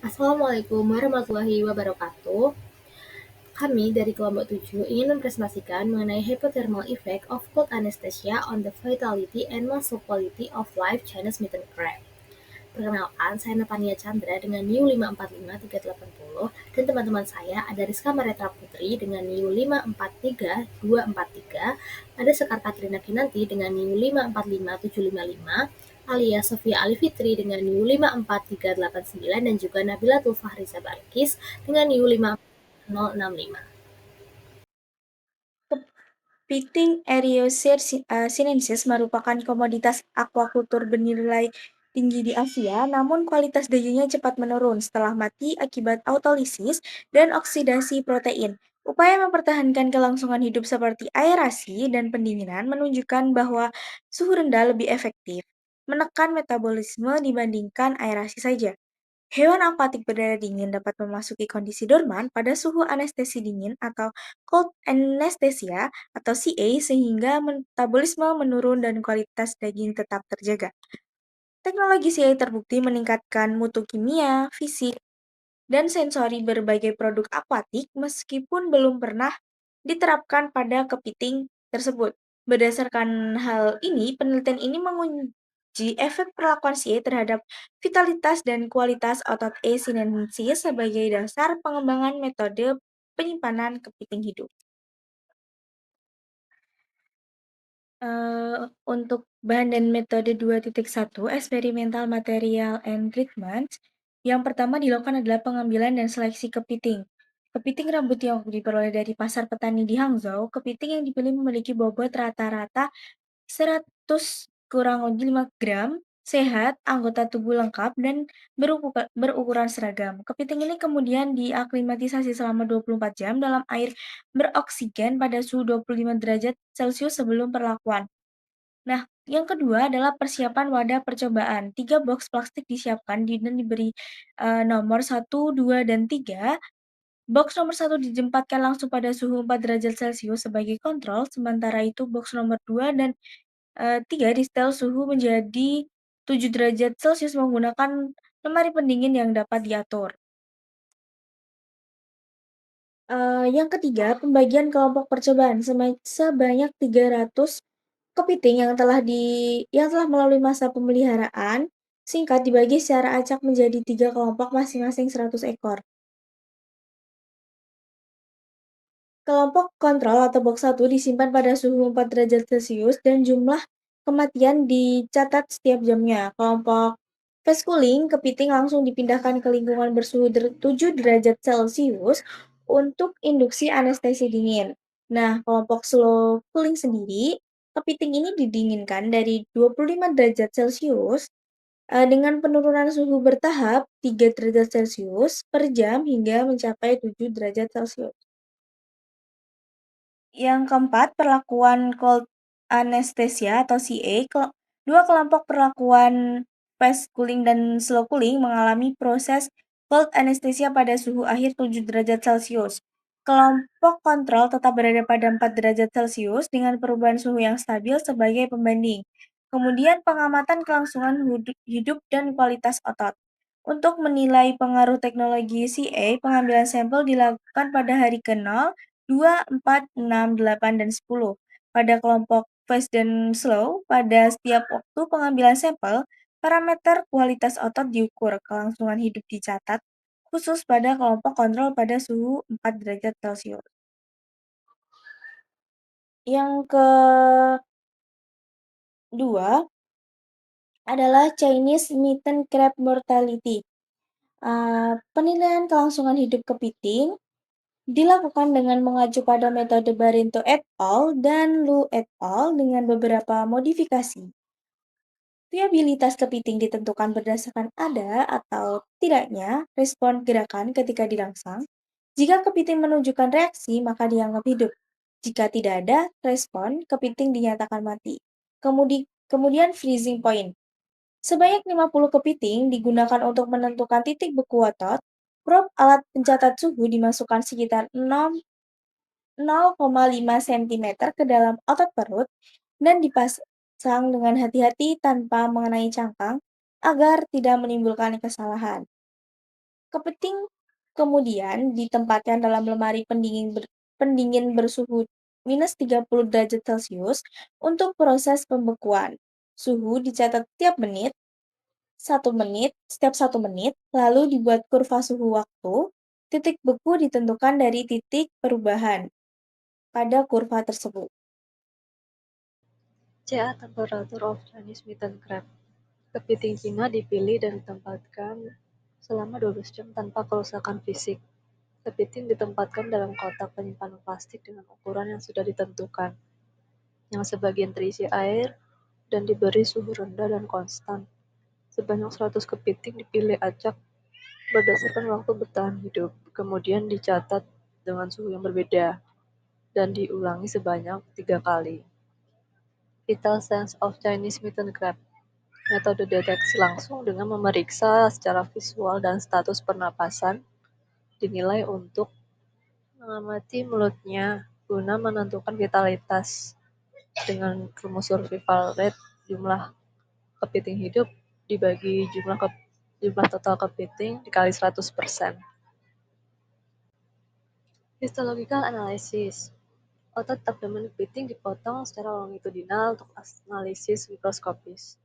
Assalamualaikum warahmatullahi wabarakatuh. Kami dari kelompok 7 ingin mempresentasikan mengenai hypothermal effect of cold anesthesia on the vitality and muscle quality of live Chinese mitten crab. Perkenalkan, saya Natania Chandra dengan NIU 5453810 dan teman-teman saya ada Rizka Maretra Putri dengan NIU 5432243, ada Sekar Katrina Kinanti dengan NIU 545755, alias Sofia Alifitri dengan NIU 54389 dan juga Nabila Tulfahriza Barkis dengan NIU 54065. Kepiting sinensis merupakan komoditas akuakultur bernilai tinggi di Asia, namun kualitas dagingnya cepat menurun setelah mati akibat autolisis dan oksidasi protein. Upaya mempertahankan kelangsungan hidup seperti aerasi dan pendinginan menunjukkan bahwa suhu rendah lebih efektif menekan metabolisme dibandingkan aerasi saja. Hewan akuatik berdarah dingin dapat memasuki kondisi dorman pada suhu anestesi dingin atau cold anesthesia atau CA sehingga metabolisme menurun dan kualitas daging tetap terjaga. Teknologi CA terbukti meningkatkan mutu kimia, fisik, dan sensori berbagai produk akuatik meskipun belum pernah diterapkan pada kepiting tersebut. Berdasarkan hal ini, penelitian ini menguji efek perlakuan CA terhadap vitalitas dan kualitas otot E sinensis sebagai dasar pengembangan metode penyimpanan kepiting hidup. Untuk bahan dan metode 2.1 Experimental Material and Treatments, yang pertama dilakukan adalah pengambilan dan seleksi kepiting. Kepiting rambut yang diperoleh dari pasar petani di Hangzhou, kepiting yang dipilih memiliki bobot rata-rata 100 kurang lebih 5 gram, sehat, anggota tubuh lengkap, dan berukuran seragam. Kepiting ini kemudian diaklimatisasi selama 24 jam dalam air beroksigen pada suhu 25 derajat Celcius sebelum perlakuan. Nah, yang kedua adalah persiapan wadah percobaan. 3 box plastik disiapkan dan diberi nomor 1, 2, dan 3. Box nomor 1 ditempatkan langsung pada suhu 4 derajat Celcius sebagai kontrol, sementara itu box nomor 2 dan 3 disetel suhu menjadi 7 derajat Celcius menggunakan lemari pendingin yang dapat diatur. Yang ketiga, pembagian kelompok percobaan sebanyak 300 kepiting yang telah melalui masa pemeliharaan singkat dibagi secara acak menjadi 3 kelompok masing-masing 100 ekor. Kelompok kontrol atau box 1 disimpan pada suhu 4 derajat Celcius dan jumlah kematian dicatat setiap jamnya. Kelompok fast cooling, kepiting langsung dipindahkan ke lingkungan bersuhu 7 derajat Celcius untuk induksi anestesi dingin. Nah, kelompok slow cooling sendiri, kepiting ini didinginkan dari 25 derajat Celcius dengan penurunan suhu bertahap 3 derajat Celcius per jam hingga mencapai 7 derajat Celcius. Yang keempat, perlakuan cold anesthesia atau CA. Dua kelompok perlakuan fast cooling dan slow cooling mengalami proses cold anesthesia pada suhu akhir 7 derajat Celcius. Kelompok kontrol tetap berada pada 4 derajat Celcius dengan perubahan suhu yang stabil sebagai pembanding. Kemudian pengamatan kelangsungan hidup dan kualitas otot. Untuk menilai pengaruh teknologi CA, pengambilan sampel dilakukan pada hari ke-0, 2, 4, 6, 8, dan 10. Pada kelompok fast dan slow, pada setiap waktu pengambilan sampel, parameter kualitas otot diukur, kelangsungan hidup dicatat, khusus pada kelompok kontrol pada suhu 4 derajat Celcius. Yang kedua adalah Chinese mitten crab mortality. Penilaian kelangsungan hidup kepiting dilakukan dengan mengacu pada metode Barento et al. Dan Lu et al. Dengan beberapa modifikasi. Viabilitas kepiting ditentukan berdasarkan ada atau tidaknya respon gerakan ketika dirangsang. Jika kepiting menunjukkan reaksi, maka dianggap hidup. Jika tidak ada respon, kepiting dinyatakan mati. Kemudian freezing point. Sebanyak 50 kepiting digunakan untuk menentukan titik beku otot. Probe alat pencatat suhu dimasukkan sekitar 0,5 cm ke dalam otot perut dan dipasang dengan hati-hati tanpa mengenai cangkang agar tidak menimbulkan kesalahan. Kepiting kemudian ditempatkan dalam lemari pendingin bersuhu -30 derajat Celcius untuk proses pembekuan. Suhu dicatat setiap 1 menit, lalu dibuat kurva suhu waktu. Titik beku ditentukan dari titik perubahan pada kurva tersebut. CA Temperature of Chinese Mitten Crab. Kepiting Cina dipilih dan ditempatkan selama 12 jam tanpa kerusakan fisik. Kepiting ditempatkan dalam kotak penyimpanan plastik dengan ukuran yang sudah ditentukan, yang sebagian terisi air dan diberi suhu rendah dan konstan. Sebanyak 100 kepiting dipilih acak berdasarkan waktu bertahan hidup, kemudian dicatat dengan suhu yang berbeda, dan diulangi sebanyak 3 kali. Vital Signs of Chinese Mitten Crab. Metode deteksi langsung dengan memeriksa secara visual dan status pernapasan dinilai untuk mengamati mulutnya guna menentukan vitalitas dengan rumus survival rate jumlah kepiting hidup dibagi jumlah total kepiting dikali 100%. Histological analysis. Otot abdomen kepiting dipotong secara longitudinal untuk analisis mikroskopis.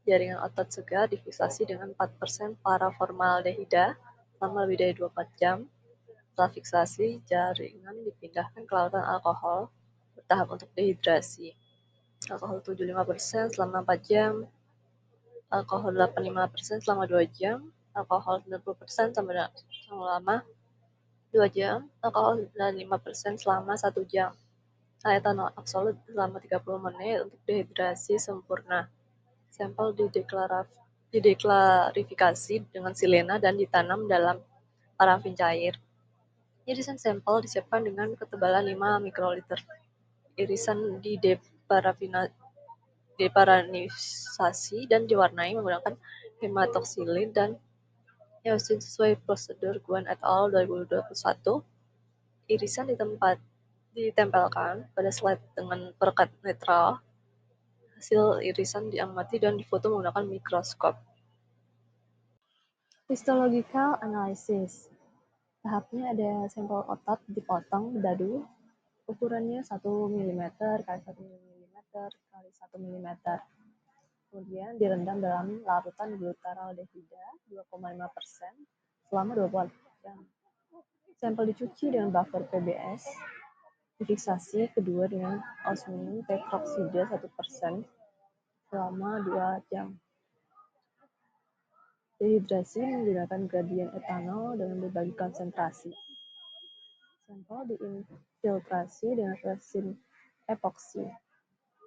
Jaringan otot segar difiksasi dengan 4% paraformaldehida selama lebih dari 24 jam. Setelah fiksasi, jaringan dipindahkan ke lautan alkohol bertahap untuk dehidrasi. Alkohol 75% selama 4 jam, alkohol 85% selama 2 jam, alkohol 90% selama 2 jam, alkohol 95% selama 1 jam. Etanol absolut selama 30 menit untuk dehidrasi sempurna. Sampel dideklarifikasi dengan silena dan ditanam dalam parafin cair. Irisan sampel disiapkan dengan ketebalan 5 mikroliter. Irisan deparanisasi dan diwarnai menggunakan hematoksilin dan eosin sesuai prosedur Guan et al. 2021. Irisan ditempelkan pada slide dengan perekat netral. Hasil irisan diamati dan difoto menggunakan mikroskop. Histological analysis. Tahapnya ada sampel otot dipotong dadu, ukurannya 1 mm x 1 mm x 1 mm. Kemudian direndam dalam larutan glutaraaldehida 2,5% selama 24 jam. Sampel dicuci dengan buffer PBS. Difiksasi kedua dengan osmium tetroksida 1% selama 2 jam. Dehidrasi menggunakan gradien etanol dengan berbagai konsentrasi. Sampel diinfiltrasi dengan resin epoksi.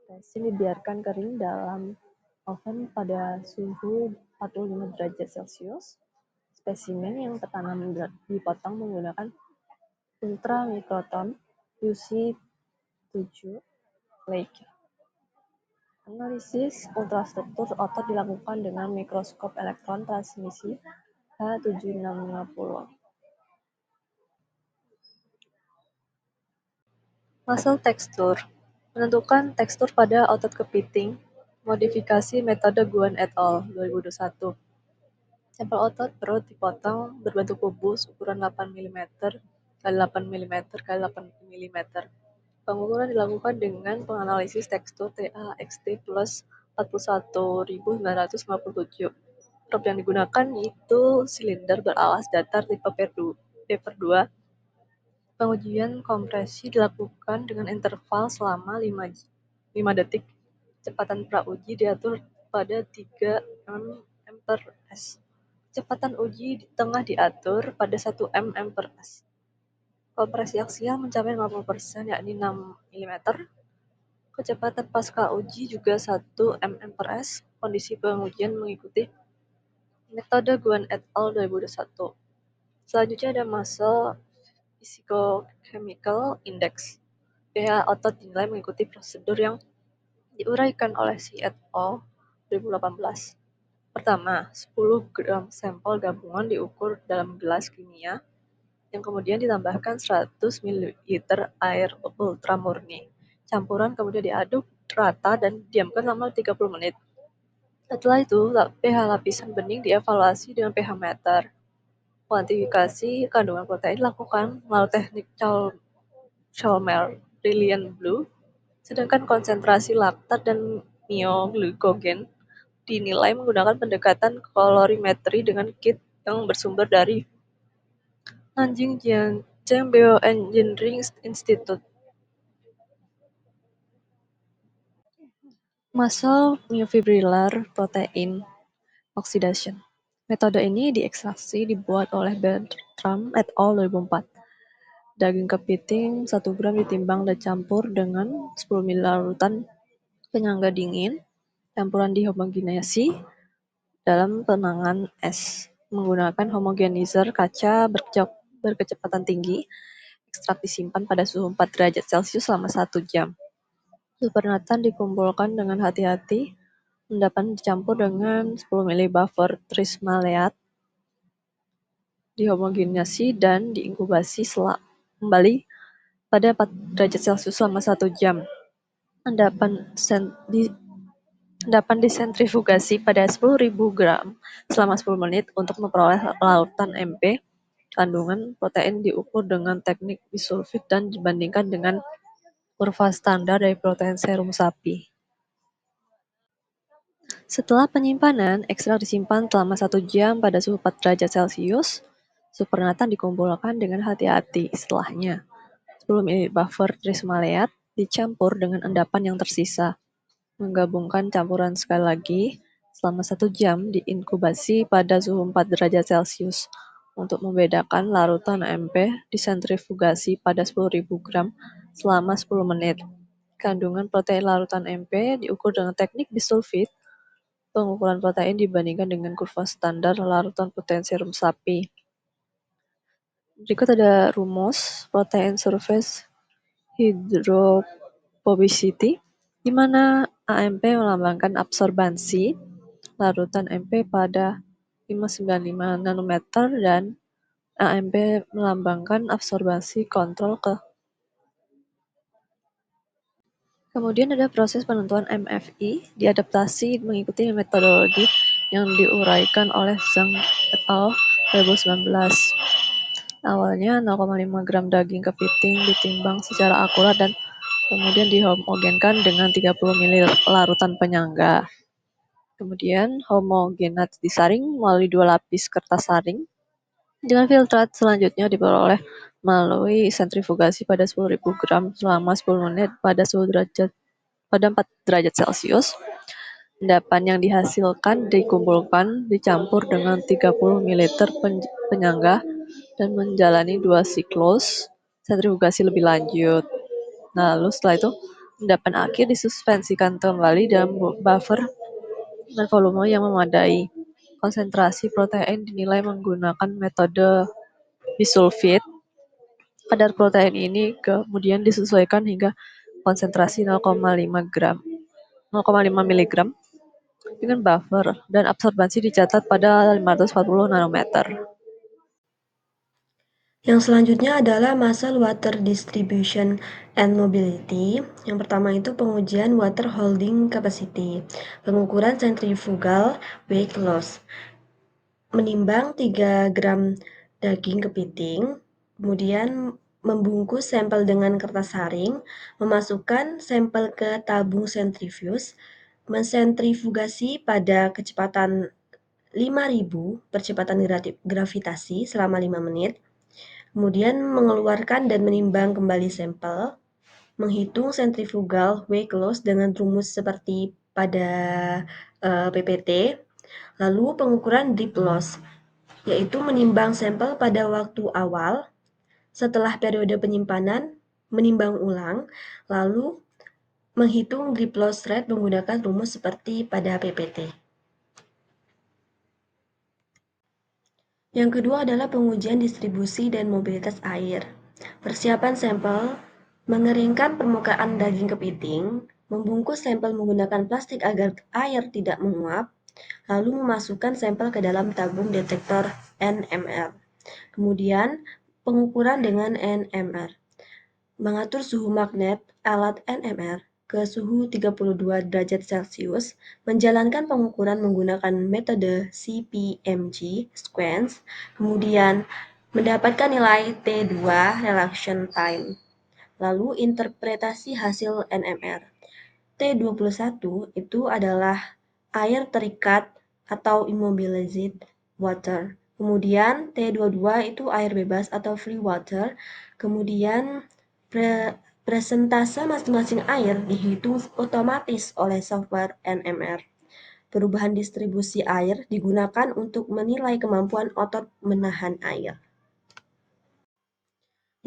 Resin dibiarkan kering dalam oven pada suhu 45 derajat Celcius. Spesimen yang tertanam dipotong menggunakan ultramikroton UC7 Lake. Analisis ultrastruktur otot dilakukan dengan mikroskop elektron transmisi H7650. Muscle texture. Menentukan tekstur pada otot kepiting. Modifikasi metode Guan et al. 2021. Sampel otot perut dipotong berbentuk kubus ukuran 8 mm x 8 mm x 8 mm. Pengukuran dilakukan dengan penganalisis tekstur TAXT plus 41.957. Prop yang digunakan yaitu silinder beralas datar tipe P/2. Pengujian kompresi dilakukan dengan interval selama 5 detik. Kecepatan pra-uji diatur pada 3 mm/s. Kecepatan uji di tengah diatur pada 1 mm/s. Kompresi aksial mencapai 50%, yakni 6 mm. Kecepatan pasca uji juga 1 mm/s. Kondisi pengujian mengikuti metode Guan et al. 2021. Selanjutnya ada muscle physicochemical index. pH otot dinilai mengikuti prosedur yang diuraikan oleh Si et al. 2018. Pertama, 10 gram sampel gabungan diukur dalam gelas kimia yang kemudian ditambahkan 100 ml air ultramurni. Campuran kemudian diaduk rata dan diamkan selama 30 menit. Setelah itu, pH lapisan bening dievaluasi dengan pH meter. Kuantifikasi kandungan protein dilakukan melalui teknik Chalmers-Brilliant Blue, sedangkan konsentrasi laktat dan myoglikogen dinilai menggunakan pendekatan kolorimetri dengan kit yang bersumber dari Nanjing Jianzheng Bioengineering Institute. Muscle myofibrillar protein oxidation. Metode ini diekstraksi dibuat oleh Bertram et al. 2004. Daging kepiting 1 gram ditimbang dan campur dengan 10 ml larutan penyangga dingin, campuran dihomogenasi dalam penangan es menggunakan homogenizer kaca berkecepatan tinggi. Ekstrak disimpan pada suhu 4 derajat Celcius selama 1 jam. Supernatan dikumpulkan dengan hati-hati, endapan dicampur dengan 10 ml buffer trismaleat, dihomogenasi dan diinkubasi kembali pada 4 derajat Celcius selama 1 jam. Endapan disentrifugasi pada 10.000 gram selama 10 menit untuk memperoleh larutan MP. Kandungan protein diukur dengan teknik bisulfit dan dibandingkan dengan kurva standar dari protein serum sapi. Setelah penyimpanan, ekstrak disimpan selama 1 jam pada suhu 4 derajat Celcius. Supernatan dikumpulkan dengan hati-hati. Setelahnya, 10 ml buffer trismaleat dicampur dengan endapan yang tersisa. Menggabungkan campuran sekali lagi selama 1 jam diinkubasi pada suhu 4 derajat Celcius. Untuk membedakan larutan MP disentrifugasi pada 10.000 gram selama 10 menit. Kandungan protein larutan MP diukur dengan teknik bisulfit. Pengukuran protein dibandingkan dengan kurva standar larutan protein serum sapi. Berikut ada rumus protein surface hydrophobicity, di mana AMP melambangkan absorbansi larutan MP pada 595 nanometer dan AMP melambangkan absorbansi kontrol ke. Kemudian ada proses penentuan MFI, diadaptasi mengikuti metodologi yang diuraikan oleh Zhang et al. 2019. Awalnya 0,5 gram daging kepiting ditimbang secara akurat dan kemudian dihomogenkan dengan 30 ml larutan penyangga. Kemudian homogenat disaring melalui 2 lapis kertas saring. Dengan filtrat selanjutnya diperoleh melalui sentrifugasi pada 10.000 gram selama 10 menit pada 4 derajat Celcius. Endapan yang dihasilkan dikumpulkan, dicampur dengan 30 ml penyangga dan menjalani 2 siklus sentrifugasi lebih lanjut. Lalu setelah itu, endapan akhir disuspensikan kembali dalam buffer dan volume yang memadai. Konsentrasi protein dinilai menggunakan metode bisulfit. Kadar protein ini kemudian disesuaikan hingga konsentrasi 0,5 mg dengan buffer dan absorbansi dicatat pada 540 nanometer. Yang selanjutnya adalah muscle water distribution and mobility. Yang pertama itu pengujian water holding capacity, pengukuran centrifugal weight loss. Menimbang 3 gram daging kepiting, kemudian membungkus sampel dengan kertas saring, memasukkan sampel ke tabung sentrifuge, mensentrifugasi pada kecepatan 5.000 percepatan gravitasi selama 5 menit, kemudian mengeluarkan dan menimbang kembali sampel, menghitung centrifugal weight loss dengan rumus seperti pada PPT, lalu pengukuran drip loss, yaitu menimbang sampel pada waktu awal, setelah periode penyimpanan, menimbang ulang, lalu menghitung drip loss rate menggunakan rumus seperti pada PPT. Yang kedua adalah pengujian distribusi dan mobilitas air. Persiapan sampel, mengeringkan permukaan daging kepiting, membungkus sampel menggunakan plastik agar air tidak menguap, lalu memasukkan sampel ke dalam tabung detektor NMR. Kemudian, pengukuran dengan NMR. Mengatur suhu magnet alat NMR ke suhu 32 derajat Celcius, menjalankan pengukuran menggunakan metode CPMG sequence, kemudian mendapatkan nilai T2 reaction time. Lalu interpretasi hasil NMR. T21 itu adalah air terikat atau immobilized water. Kemudian T22 itu air bebas atau free water. Kemudian presentase masing-masing air dihitung otomatis oleh software NMR. Perubahan distribusi air digunakan untuk menilai kemampuan otot menahan air.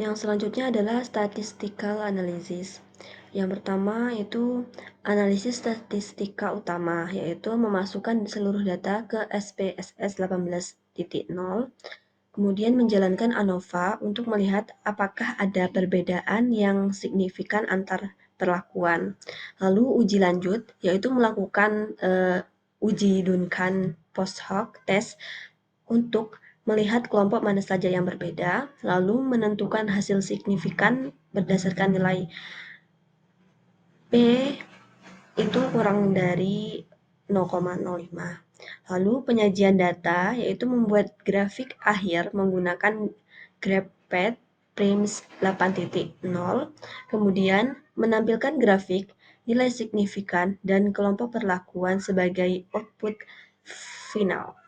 Yang selanjutnya adalah statistical analysis. Yang pertama itu analisis statistika utama, yaitu memasukkan seluruh data ke SPSS 18.0, kemudian menjalankan ANOVA untuk melihat apakah ada perbedaan yang signifikan antar perlakuan. Lalu uji lanjut, yaitu melakukan uji Duncan post hoc test untuk melihat kelompok mana saja yang berbeda, lalu menentukan hasil signifikan berdasarkan nilai P itu kurang dari 0,05. Lalu penyajian data yaitu membuat grafik akhir menggunakan GraphPad Prims 8.0, kemudian menampilkan grafik, nilai signifikan, dan kelompok perlakuan sebagai output final.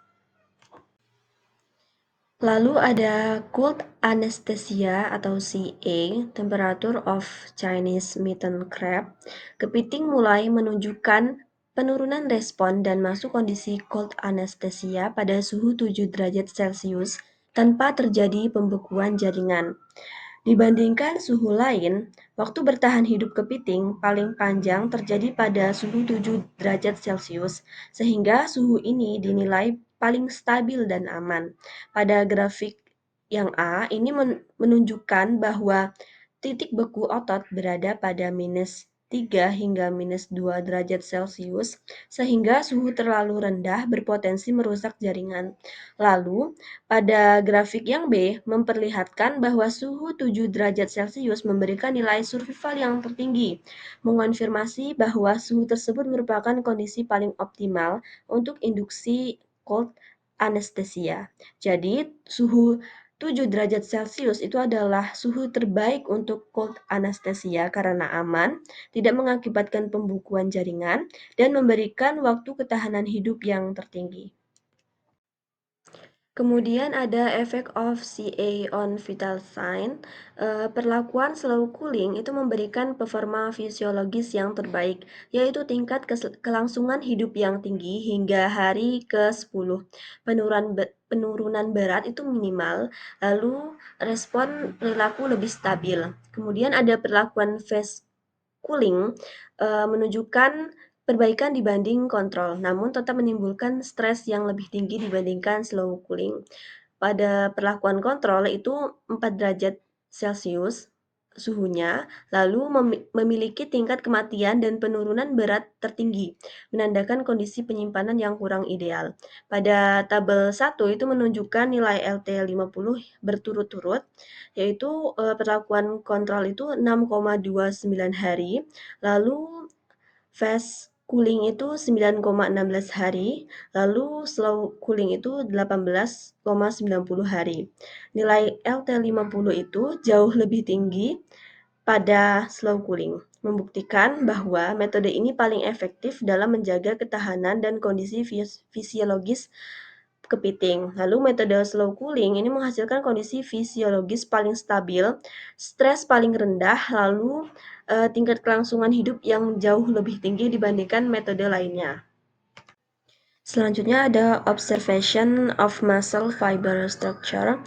Lalu ada cold anesthesia atau CA, temperature of Chinese mitten crab. Kepiting mulai menunjukkan penurunan respon dan masuk kondisi cold anesthesia pada suhu 7 derajat Celcius tanpa terjadi pembekuan jaringan. Dibandingkan suhu lain, waktu bertahan hidup kepiting paling panjang terjadi pada suhu 7 derajat Celcius, sehingga suhu ini dinilai paling stabil dan aman. Pada grafik yang A, ini menunjukkan bahwa titik beku otot berada pada -3 hingga -2 derajat Celcius, sehingga suhu terlalu rendah berpotensi merusak jaringan. Lalu, pada grafik yang B, memperlihatkan bahwa suhu 7 derajat Celcius memberikan nilai survival yang tertinggi, mengonfirmasi bahwa suhu tersebut merupakan kondisi paling optimal untuk induksi cold anesthesia. Jadi, suhu 7 derajat Celcius itu adalah suhu terbaik untuk cold anesthesia karena aman, tidak mengakibatkan pembekuan jaringan, dan memberikan waktu ketahanan hidup yang tertinggi. Kemudian ada effect of CA on vital sign. Perlakuan slow cooling itu memberikan performa fisiologis yang terbaik, yaitu tingkat kelangsungan hidup yang tinggi hingga hari ke-10. Penurunan berat itu minimal, lalu respon perilaku lebih stabil. Kemudian ada perlakuan fast cooling, menunjukkan perbaikan dibanding kontrol, namun tetap menimbulkan stres yang lebih tinggi dibandingkan slow cooling. Pada perlakuan kontrol itu 4 derajat Celcius suhunya, lalu memiliki tingkat kematian dan penurunan berat tertinggi, menandakan kondisi penyimpanan yang kurang ideal. Pada tabel 1 itu menunjukkan nilai LT50 berturut-turut, yaitu perlakuan kontrol itu 6,29 hari, lalu fast cooling itu 9,16 hari, lalu slow cooling itu 18,90 hari. Nilai LT50 itu jauh lebih tinggi pada slow cooling, membuktikan bahwa metode ini paling efektif dalam menjaga ketahanan dan kondisi fisiologis kepiting. Lalu metode slow cooling ini menghasilkan kondisi fisiologis paling stabil, stres paling rendah, lalu tingkat kelangsungan hidup yang jauh lebih tinggi dibandingkan metode lainnya. Selanjutnya ada observation of muscle fiber structure.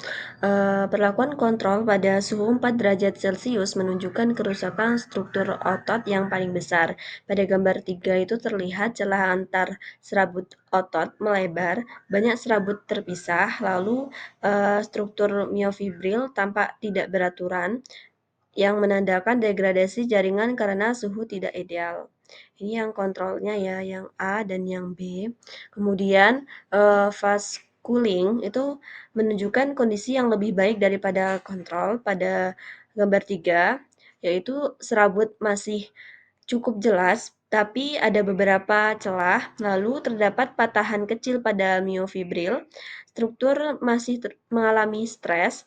Perlakuan kontrol pada suhu 4 derajat Celcius menunjukkan kerusakan struktur otot yang paling besar. Pada gambar 3 itu terlihat celah antar serabut otot melebar, banyak serabut terpisah, lalu struktur myofibril tampak tidak beraturan, yang menandakan degradasi jaringan karena suhu tidak ideal. Ini yang kontrolnya ya, yang A dan yang B. Kemudian fast cooling itu menunjukkan kondisi yang lebih baik daripada kontrol pada gambar 3, yaitu serabut masih cukup jelas, tapi ada beberapa celah, lalu terdapat patahan kecil pada miofibril, struktur masih mengalami stres,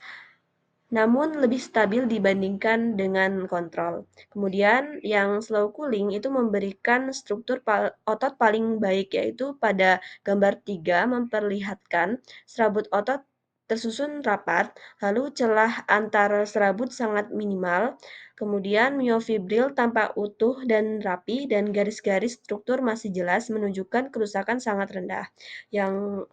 namun lebih stabil dibandingkan dengan kontrol. Kemudian yang slow cooling itu memberikan struktur otot paling baik, yaitu pada gambar 3 memperlihatkan serabut otot tersusun rapat, lalu celah antar serabut sangat minimal, kemudian miofibril tampak utuh dan rapi, dan garis-garis struktur masih jelas menunjukkan kerusakan sangat rendah. Yang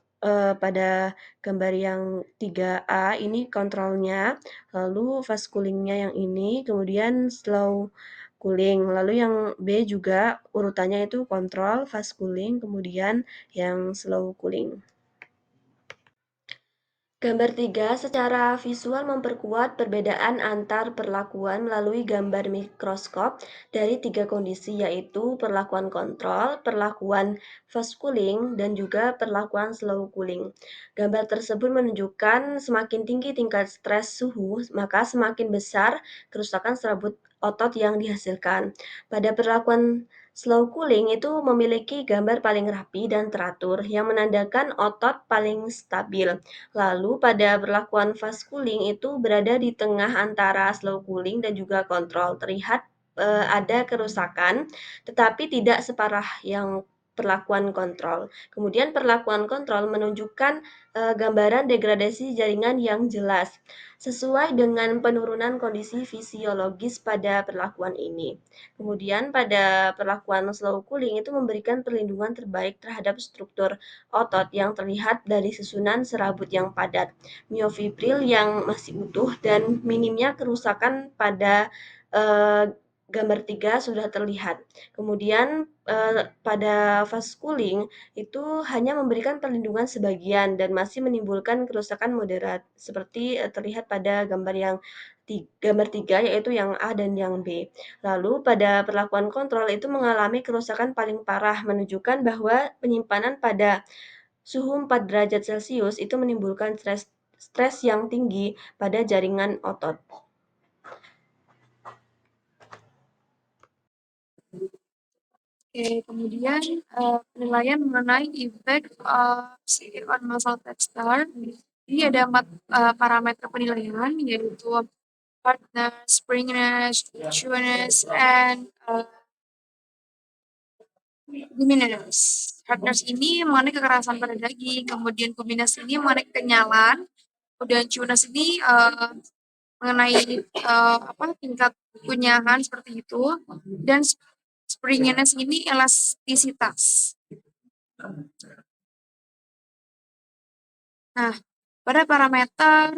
pada gambar yang 3A ini kontrolnya, lalu fast cooling-nya yang ini, kemudian slow cooling. Lalu yang B juga urutannya itu kontrol, fast cooling, kemudian yang slow cooling. Gambar 3 secara visual memperkuat perbedaan antar perlakuan melalui gambar mikroskop dari 3 kondisi, yaitu perlakuan kontrol, perlakuan fast cooling, dan juga perlakuan slow cooling. Gambar tersebut menunjukkan semakin tinggi tingkat stres suhu, maka semakin besar kerusakan serabut otot yang dihasilkan. Pada perlakuan slow cooling itu memiliki gambar paling rapi dan teratur yang menandakan otot paling stabil. Lalu pada perlakuan fast cooling itu berada di tengah antara slow cooling dan juga kontrol. Terlihat ada kerusakan, tetapi tidak separah yang perlakuan kontrol. Kemudian perlakuan kontrol menunjukkan gambaran degradasi jaringan yang jelas, sesuai dengan penurunan kondisi fisiologis pada perlakuan ini. Kemudian pada perlakuan slow cooling itu memberikan perlindungan terbaik terhadap struktur otot yang terlihat dari susunan serabut yang padat, miofibril yang masih utuh, dan minimnya kerusakan pada gambar 3 sudah terlihat. Kemudian pada fast cooling itu hanya memberikan perlindungan sebagian dan masih menimbulkan kerusakan moderat, seperti terlihat pada gambar 3, yaitu yang A dan yang B. Lalu pada perlakuan kontrol itu mengalami kerusakan paling parah, menunjukkan bahwa penyimpanan pada suhu 4 derajat Celcius itu menimbulkan stres yang tinggi pada jaringan otot. Oke, kemudian penilaian mengenai effect on muscle texture. Ini ada 4 parameter penilaian, yaitu hardness, springiness, chewiness, and gumminess. Hardness ini mengenai kekerasan pada daging, kemudian gumminess ini mengenai kenyalan, kemudian chewiness ini mengenai tingkat kunyahan seperti itu, dan springiness ini elastisitas. Nah, pada parameter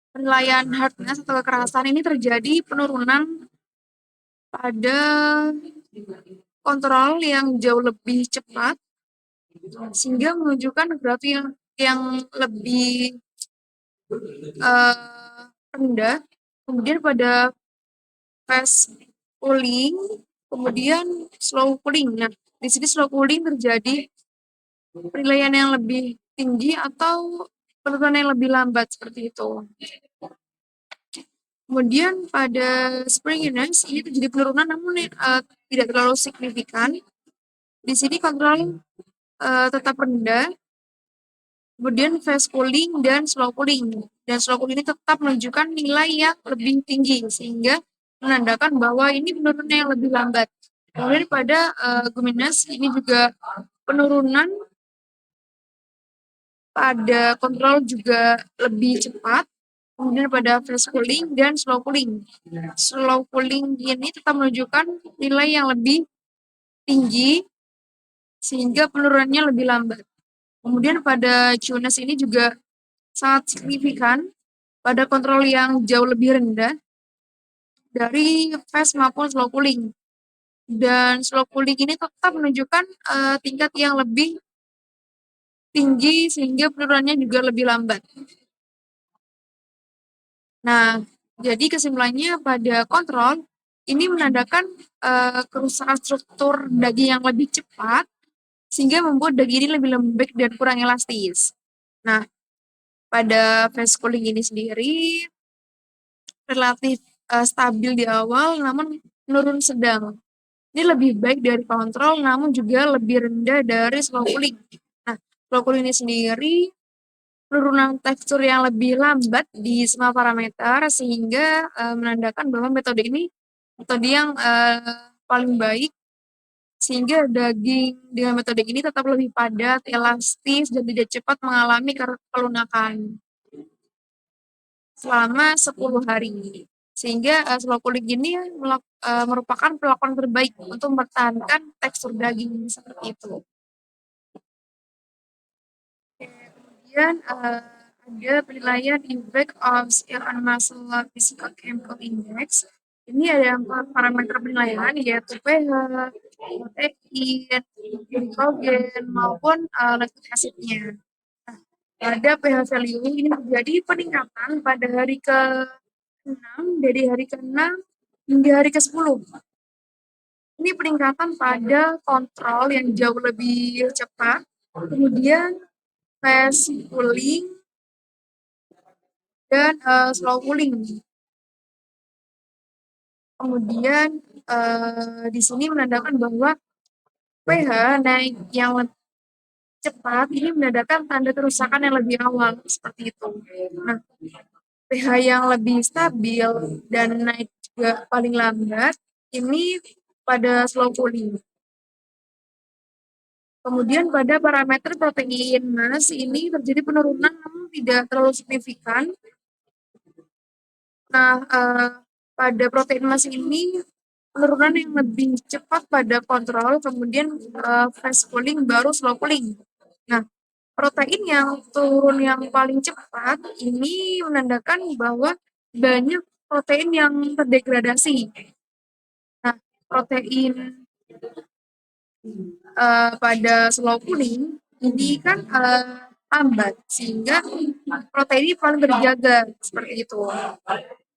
penilaian hardness atau kekerasan ini terjadi penurunan pada kontrol yang jauh lebih cepat, sehingga menunjukkan berarti yang lebih rendah. Kemudian pada fast cooling, kemudian slow cooling. Nah, di sini slow cooling terjadi penilaian yang lebih tinggi atau penurunan yang lebih lambat seperti itu. Kemudian pada springiness ini terjadi penurunan namun tidak terlalu signifikan. Di sini kontrol tetap rendah. Kemudian fast cooling dan slow cooling. Dan slow cooling ini tetap menunjukkan nilai yang lebih tinggi sehingga menandakan bahwa ini penurunan yang lebih lambat. Kemudian pada gumminess ini juga penurunan pada kontrol juga lebih cepat. Kemudian pada fast cooling dan slow cooling. Slow cooling ini tetap menunjukkan nilai yang lebih tinggi sehingga penurunannya lebih lambat. Kemudian pada chewiness ini juga sangat signifikan pada kontrol yang jauh lebih rendah dari fast maupun slow cooling. Dan slow cooling ini tetap menunjukkan tingkat yang lebih tinggi sehingga penurunannya juga lebih lambat. Nah, jadi kesimpulannya pada kontrol ini menandakan kerusakan struktur daging yang lebih cepat sehingga membuat daging ini lebih lembek dan kurang elastis. Nah, pada fast cooling ini sendiri relatif stabil di awal namun menurun sedang Ini lebih baik dari kontrol, namun juga lebih rendah dari slow cooling. Nah, slow cooling ini sendiri penurunan tekstur yang lebih lambat di semua parameter sehingga menandakan bahwa metode ini metode yang paling baik sehingga daging dengan metode ini tetap lebih padat, elastis, dan tidak cepat mengalami kelunakan selama 10 hari. Sehingga slow cooling ini merupakan perlakuan terbaik untuk mempertahankan tekstur daging seperti itu. Kemudian ada penilaian impact of skill on muscle physical chemical index. Ini ada 4 parameter penilaian yaitu pH, protein, glikogen maupun lactic acidnya. Nah, pada pH value ini terjadi peningkatan pada hari ke-6 dari hari ke-6 hingga hari ke-10. Ini peningkatan pada kontrol yang jauh lebih cepat. Kemudian fast cooling dan slow cooling. Kemudian di sini menandakan bahwa pH naik yang cepat ini menandakan tanda kerusakan yang lebih awal seperti itu. Nah, pH yang lebih stabil dan naik juga paling lambat ini pada slow cooling. Kemudian pada parameter protein mass ini terjadi penurunan namun tidak terlalu signifikan. Nah, pada protein mass ini penurunan yang lebih cepat pada kontrol, kemudian fast cooling baru slow cooling. Nah, protein yang turun yang paling cepat ini menandakan bahwa banyak protein yang terdegradasi. Nah, protein pada slow cooling ini kan lambat sehingga protein ini paling terjaga seperti itu.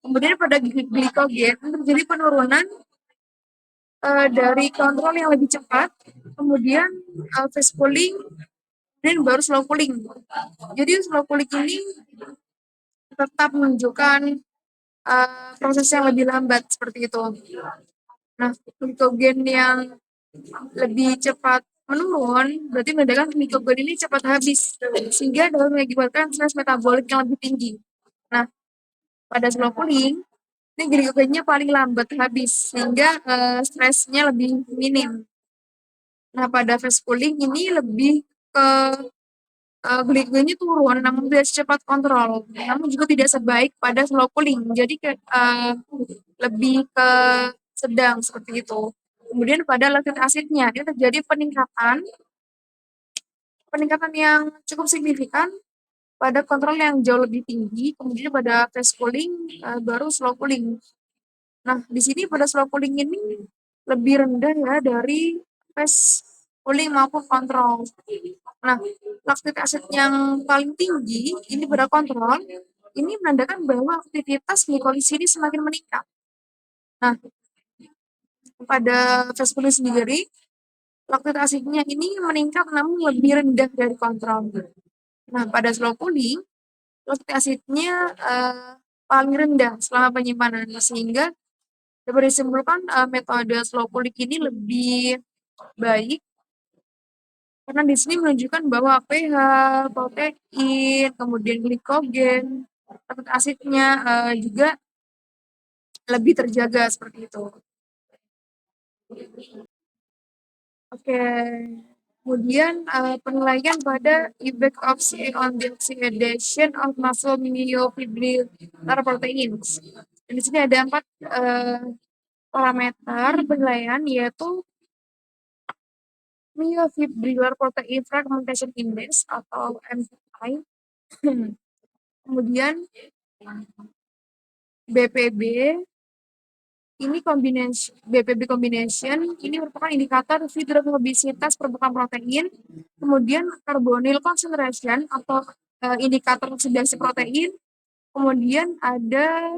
Kemudian pada glikogen terjadi penurunan dari kontrol yang lebih cepat, kemudian fast cooling, dan baru slow cooling. Jadi slow cooling ini tetap menunjukkan proses yang lebih lambat seperti itu. Nah, glikogen yang lebih cepat menurun berarti menandakan glikogen ini cepat habis sehingga dapat mengakibatkan stres metabolik yang lebih tinggi. Nah, pada slow cooling ini glikogennya paling lambat habis sehingga stresnya lebih minim. Nah, pada fast cooling ini lebih ke glikogennya turun namun tidak secepat kontrol, namun juga tidak sebaik pada slow cooling. Jadi lebih ke sedang seperti itu. Kemudian pada lactic acidnya ini terjadi peningkatan yang cukup signifikan pada kontrol yang jauh lebih tinggi, kemudian pada fast cooling baru slow cooling. Nah, di sini pada slow cooling ini lebih rendah ya dari fast cooling maupun kontrol. Nah, lactic acid yang paling tinggi ini pada kontrol, ini menandakan bahwa aktivitas glikolis ini semakin meningkat. Nah, pada fast cooling sendiri, lactic acidnya ini meningkat namun lebih rendah dari kontrol. Nah, pada slow cooling, lactic acidnya paling rendah selama penyimpanan sehingga dapat disimpulkan metode slow cooling ini lebih baik karena di sini menunjukkan bahwa pH, protein, kemudian glikogen, lactic acidnya juga lebih terjaga seperti itu. Oke. Kemudian penilaian pada effect of CA on the oxidation of muscle myofibrillar proteins. Dan di sini ada 4 parameter penilaian yaitu myofibrillar protein fragmentation index atau MFI. Kemudian BPB ini BPB combination ini merupakan indikator hidrofobisitas permukaan protein, kemudian carbonyl concentration atau indikator oksidasi protein, kemudian ada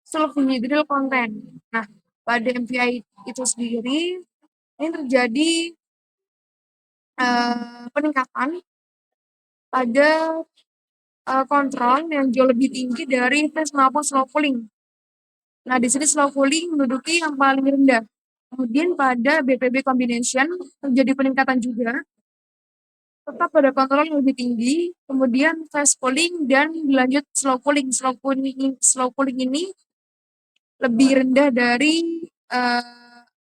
sulfhydryl content. Nah, pada MPI itu sendiri ini terjadi peningkatan pada kontrol yang jauh lebih tinggi dari fast maupun slow cooling. Nah, di sini slow cooling menduduki yang paling rendah Kemudian pada BPB combination terjadi peningkatan juga, tetap pada kontrol yang lebih tinggi, kemudian fast cooling dan dilanjut slow cooling. Slow cooling ini lebih rendah dari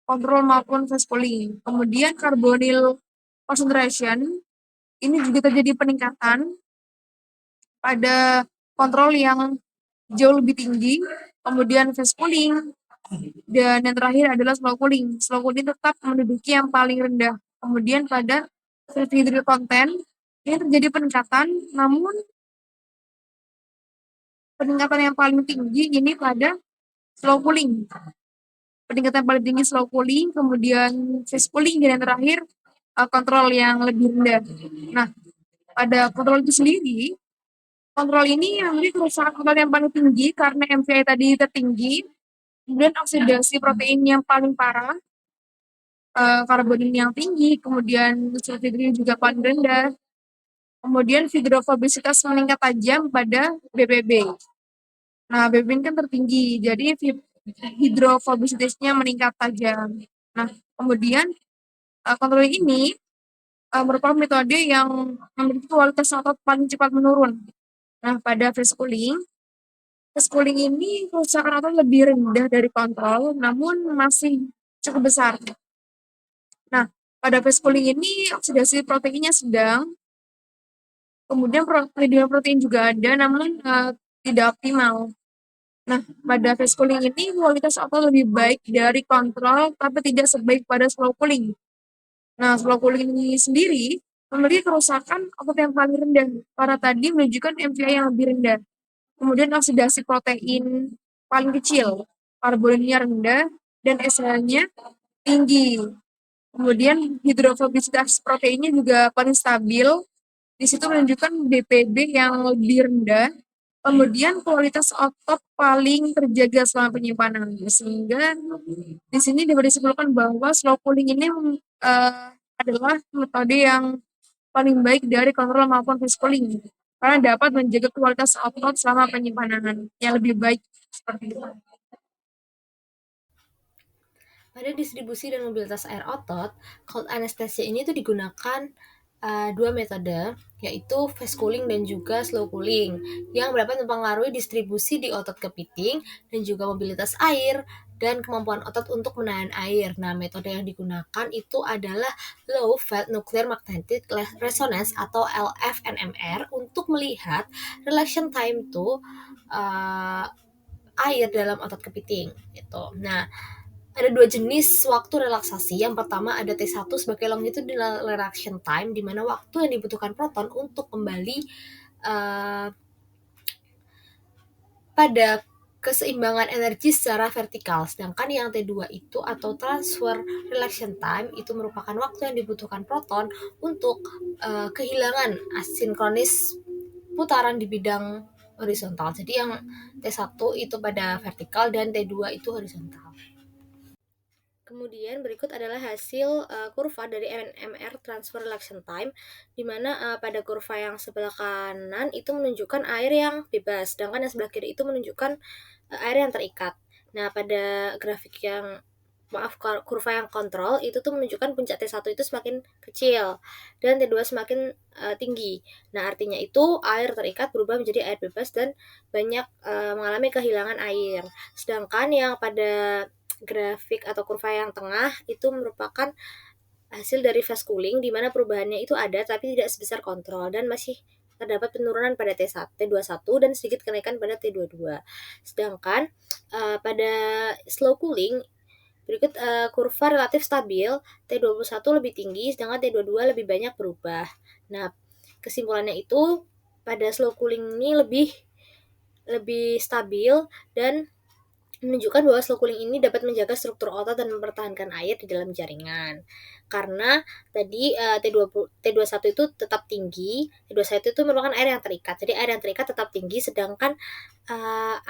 kontrol maupun fast cooling. Kemudian carbonyl concentration ini juga terjadi peningkatan pada kontrol yang jauh lebih tinggi, kemudian fast cooling, dan yang terakhir adalah slow cooling. Slow cooling tetap menduduki yang paling rendah. Kemudian pada sulfhydryl content ini terjadi peningkatan, namun peningkatan yang paling tinggi ini pada slow cooling. Peningkatan paling tinggi slow cooling, kemudian fast cooling, dan yang terakhir kontrol yang lebih rendah. Nah, pada kontrol itu sendiri, kontrol ini memiliki kerusakan kontrol yang paling tinggi karena MVI tadi tertinggi, kemudian oksidasi protein yang paling parah, karbonin yang tinggi, kemudian sulfhydrin juga paling rendah, kemudian hidrofobisitas meningkat tajam pada BPB. Nah, BPB ini kan tertinggi, jadi hidrofobisitasnya meningkat tajam. Nah, kemudian kontrol ini merupakan metode yang memiliki kualitas otot paling cepat menurun. Nah, pada fast cooling ini kerusakan otot lebih rendah dari kontrol, namun masih cukup besar. Nah, pada fast cooling ini oksidasi proteinnya sedang, kemudian perlindungan protein juga ada, namun tidak optimal. Nah, pada fast cooling ini kualitas otot lebih baik dari kontrol, tapi tidak sebaik pada slow cooling. Nah, slow cooling ini sendiri memiliki kerusakan otot yang paling rendah, karena tadi menunjukkan MVI yang lebih rendah. Kemudian oksidasi protein paling kecil, karboninnya rendah, dan SH-nya tinggi. Kemudian hidrofobisitas proteinnya juga paling stabil. Di situ menunjukkan BPB yang lebih rendah. Kemudian kualitas otot paling terjaga selama penyimpanan. Sehingga di sini dapat disimpulkan bahwa slow cooling ini adalah metode yang paling baik dari kontrol maupun fast cooling, karena dapat menjaga kualitas otot selama penyimpanan yang lebih baik seperti itu. Pada distribusi dan mobilitas air otot, cold anesthesia ini tuh digunakan dua metode, yaitu fast cooling dan juga slow cooling, yang dapat mempengaruhi distribusi di otot kepiting dan juga mobilitas air dan kemampuan otot untuk menahan air. Nah, metode yang digunakan itu adalah low fat nuclear magnetic resonance atau LFNMR untuk melihat relaxation time to air dalam otot kepiting gitu. Nah, ada dua jenis waktu relaksasi. Yang pertama ada T1 sebagai longitudinal relaxation time, di mana waktu yang dibutuhkan proton untuk kembali pada keseimbangan energi secara vertikal. Sedangkan yang T2 itu atau transfer relaxation time itu merupakan waktu yang dibutuhkan proton untuk kehilangan asinkronis putaran di bidang horizontal. Jadi yang T1 itu pada vertikal dan T2 itu horizontal. Kemudian berikut adalah hasil kurva dari NMR transfer relaxation time, di mana pada kurva yang sebelah kanan itu menunjukkan air yang bebas, sedangkan yang sebelah kiri itu menunjukkan air yang terikat. Nah, pada grafik yang kurva yang kontrol itu tuh menunjukkan puncak T1 itu semakin kecil dan T2 semakin tinggi. Nah, artinya itu air terikat berubah menjadi air bebas dan banyak mengalami kehilangan air. Sedangkan yang pada grafik atau kurva yang tengah itu merupakan hasil dari fast cooling, di mana perubahannya itu ada tapi tidak sebesar kontrol dan masih terdapat penurunan pada T21 dan sedikit kenaikan pada T22. Sedangkan pada slow cooling berikut kurva relatif stabil, T21 lebih tinggi sedangkan T22 lebih banyak berubah. Nah, kesimpulannya itu pada slow cooling ini lebih stabil dan menunjukkan bahwa slow cooling ini dapat menjaga struktur otot dan mempertahankan air di dalam jaringan. Karena tadi T21 itu tetap tinggi, T21 itu merupakan air yang terikat. Jadi air yang terikat tetap tinggi, sedangkan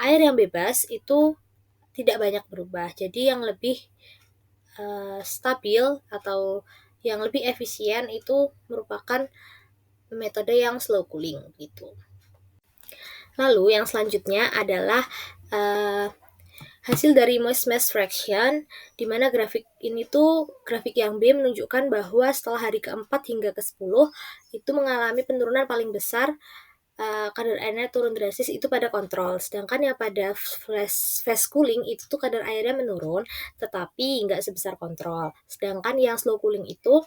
air yang bebas itu tidak banyak berubah. Jadi yang lebih stabil atau yang lebih efisien itu merupakan metode yang slow cooling gitu. Lalu yang selanjutnya adalah hasil dari moist mass fraction, di mana grafik ini tuh grafik yang B menunjukkan bahwa setelah hari ke-4 hingga ke-10 itu mengalami penurunan paling besar, kadar airnya turun drastis itu pada kontrol. Sedangkan yang pada fast cooling itu tuh kadar airnya menurun, tetapi nggak sebesar kontrol. Sedangkan yang slow cooling itu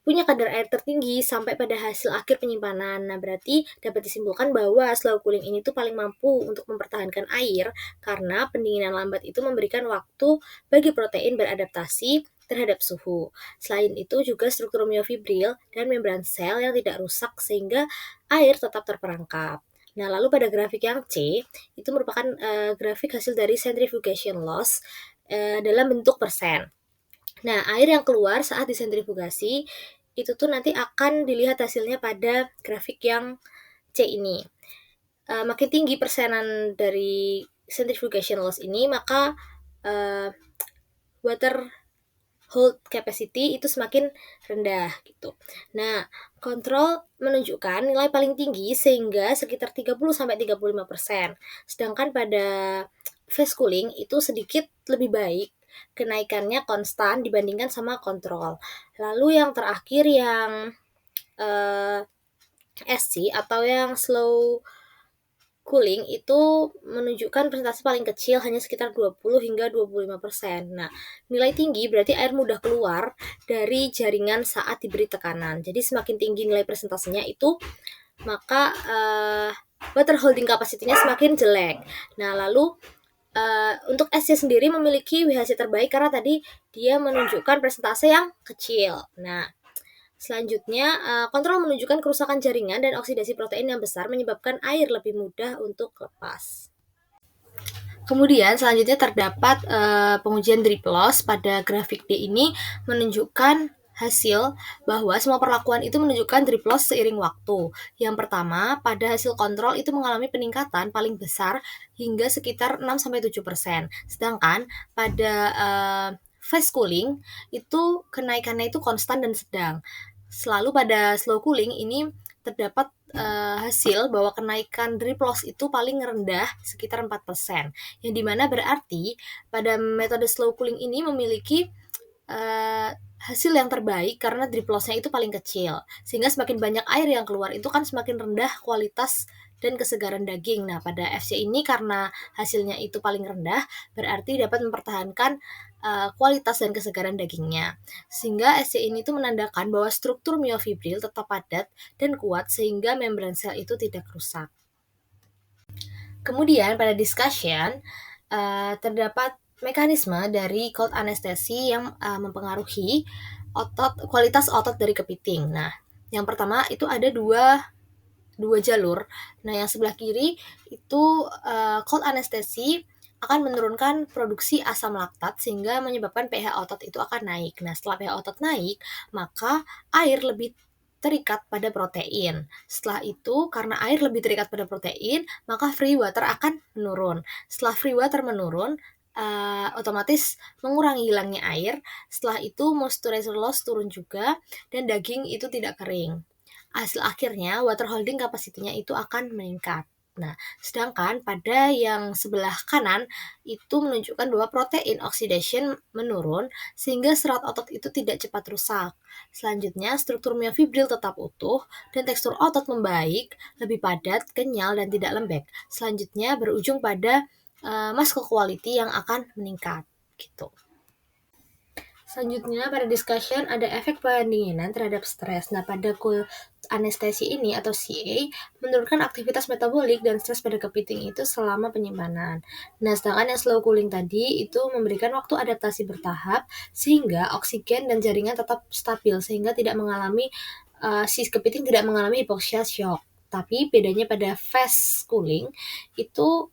punya kadar air tertinggi sampai pada hasil akhir penyimpanan. Nah, berarti dapat disimpulkan bahwa slow cooling ini tuh paling mampu untuk mempertahankan air karena pendinginan lambat itu memberikan waktu bagi protein beradaptasi terhadap suhu. Selain itu juga struktur myofibril dan membran sel yang tidak rusak sehingga air tetap terperangkap. Nah, lalu pada grafik yang C, itu merupakan grafik hasil dari centrifugation loss dalam bentuk persen. Nah, air yang keluar saat disentrifugasi itu tuh nanti akan dilihat hasilnya pada grafik yang C ini. Makin tinggi persenan dari centrifugation loss ini, maka water hold capacity itu semakin rendah gitu. Nah, kontrol menunjukkan nilai paling tinggi sehingga sekitar 30-35%. Sedangkan pada fast cooling itu sedikit lebih baik, kenaikannya konstan dibandingkan sama kontrol. Lalu yang terakhir yang SC atau yang slow cooling itu menunjukkan persentase paling kecil hanya sekitar 20 hingga 25%. Nah, nilai tinggi berarti air mudah keluar dari jaringan saat diberi tekanan. Jadi semakin tinggi nilai persentasenya itu, maka water holding capacity-nya semakin jelek. Nah, lalu untuk SC sendiri memiliki WHC terbaik karena tadi dia menunjukkan persentase yang kecil. Nah, selanjutnya, kontrol menunjukkan kerusakan jaringan dan oksidasi protein yang besar menyebabkan air lebih mudah untuk lepas. Kemudian selanjutnya terdapat pengujian drip loss pada grafik D ini menunjukkan hasil bahwa semua perlakuan itu menunjukkan drip loss seiring waktu. Yang pertama, pada hasil kontrol itu mengalami peningkatan paling besar hingga sekitar 6-7%. Sedangkan pada fast cooling itu kenaikannya itu konstan dan sedang. Selalu pada slow cooling ini terdapat hasil bahwa kenaikan drip loss itu paling rendah sekitar 4%, yang dimana berarti pada metode slow cooling ini memiliki hasil yang terbaik karena drip loss-nya itu paling kecil, sehingga semakin banyak air yang keluar itu kan semakin rendah kualitas dan kesegaran daging. Nah, pada FC ini karena hasilnya itu paling rendah, berarti dapat mempertahankan kualitas dan kesegaran dagingnya. Sehingga SC ini tuh menandakan bahwa struktur myofibril tetap padat dan kuat sehingga membran sel itu tidak rusak. Kemudian pada discussion terdapat mekanisme dari cold anesthesia yang mempengaruhi kualitas otot dari kepiting. Nah, yang pertama itu ada dua jalur. Nah, yang sebelah kiri itu cold anesthesia akan menurunkan produksi asam laktat sehingga menyebabkan pH otot itu akan naik. Nah, setelah pH otot naik, maka air lebih terikat pada protein. Setelah itu, karena air lebih terikat pada protein, maka free water akan menurun. Setelah free water menurun, otomatis mengurangi hilangnya air. Setelah itu, moisturizer loss turun juga, dan daging itu tidak kering. Hasil akhirnya water holding capacity-nya itu akan meningkat. Nah, sedangkan pada yang sebelah kanan itu menunjukkan bahwa protein oxidation menurun sehingga serat otot itu tidak cepat rusak. Selanjutnya, struktur myofibril tetap utuh dan tekstur otot membaik, lebih padat, kenyal, dan tidak lembek. Selanjutnya berujung pada muscle quality yang akan meningkat. Gitu. Selanjutnya pada discussion ada efek pendinginan terhadap stres. Nah, pada cold anesthesia ini atau CA menurunkan aktivitas metabolik dan stres pada kepiting itu selama penyimpanan. Nah, sedangkan yang slow cooling tadi itu memberikan waktu adaptasi bertahap sehingga oksigen dan jaringan tetap stabil sehingga tidak mengalami si kepiting tidak mengalami hypoxia shock. Tapi bedanya pada fast cooling itu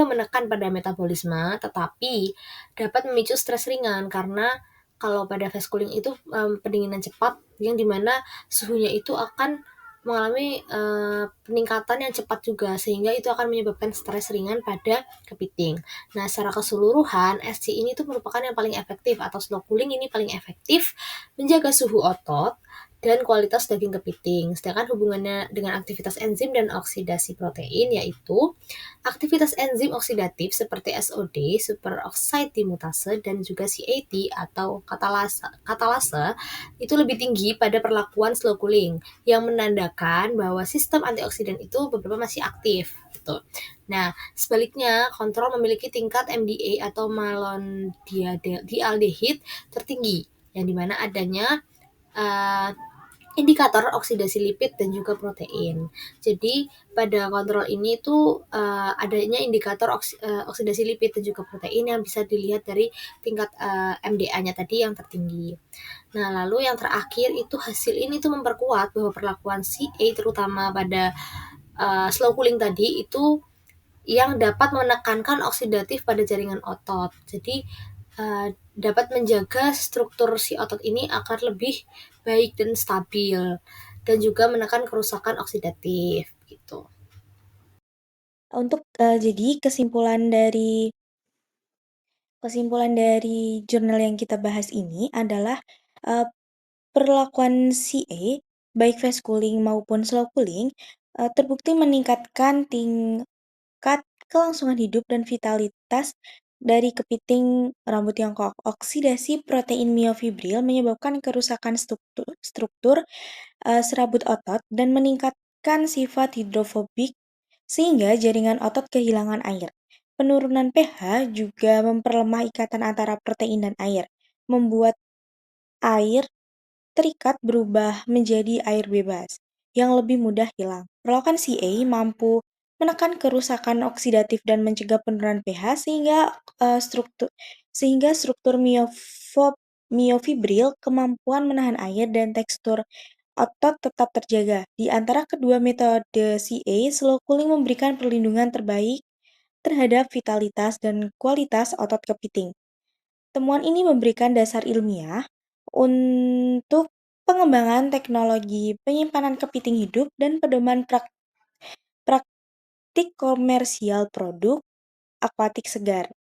menekan pada metabolisme, tetapi dapat memicu stres ringan karena kalau pada fast cooling itu pendinginan cepat yang dimana suhunya itu akan mengalami peningkatan yang cepat juga sehingga itu akan menyebabkan stres ringan pada kepiting. Nah, secara keseluruhan SC ini tuh merupakan yang paling efektif atau slow cooling ini paling efektif menjaga suhu otot dan kualitas daging kepiting. Sedangkan hubungannya dengan aktivitas enzim dan oksidasi protein yaitu aktivitas enzim oksidatif seperti SOD, superoxide dimutase, dan juga CAT atau katalase itu lebih tinggi pada perlakuan slow cooling yang menandakan bahwa sistem antioksidan itu beberapa masih aktif gitu. Nah, sebaliknya kontrol memiliki tingkat MDA atau malondialdehyde tertinggi yang dimana adanya indikator oksidasi lipid dan juga protein. Jadi pada kontrol ini tuh adanya indikator oksidasi lipid dan juga protein yang bisa dilihat dari tingkat MDA-nya tadi yang tertinggi. Nah, lalu yang terakhir itu hasil ini tuh memperkuat bahwa perlakuan CA terutama pada slow cooling tadi itu yang dapat menekankan oksidatif pada jaringan otot. Jadi dapat menjaga struktur si otot ini agar lebih baik dan stabil dan juga menekan kerusakan oksidatif gitu. Untuk jadi kesimpulan dari jurnal yang kita bahas ini adalah uh, perlakuan CA, baik fast cooling maupun slow cooling, terbukti meningkatkan tingkat kelangsungan hidup dan vitalitas dari kepiting rambut Tiongkok. Oksidasi protein miofibril menyebabkan kerusakan struktur serabut otot dan meningkatkan sifat hidrofobik sehingga jaringan otot kehilangan air. Penurunan pH juga memperlemah ikatan antara protein dan air, membuat air terikat berubah menjadi air bebas yang lebih mudah hilang. Perlakuan CA mampu menekan kerusakan oksidatif dan mencegah penurunan pH sehingga struktur miofibril, kemampuan menahan air dan tekstur otot tetap terjaga. Di antara kedua metode CA, slow cooling memberikan perlindungan terbaik terhadap vitalitas dan kualitas otot kepiting. Temuan ini memberikan dasar ilmiah untuk pengembangan teknologi penyimpanan kepiting hidup dan pedoman praktik komersial produk akuatik segar.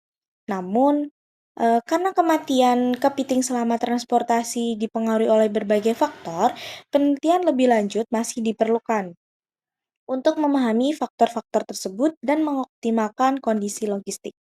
Namun, karena kematian kepiting selama transportasi dipengaruhi oleh berbagai faktor, penelitian lebih lanjut masih diperlukan untuk memahami faktor-faktor tersebut dan mengoptimalkan kondisi logistik.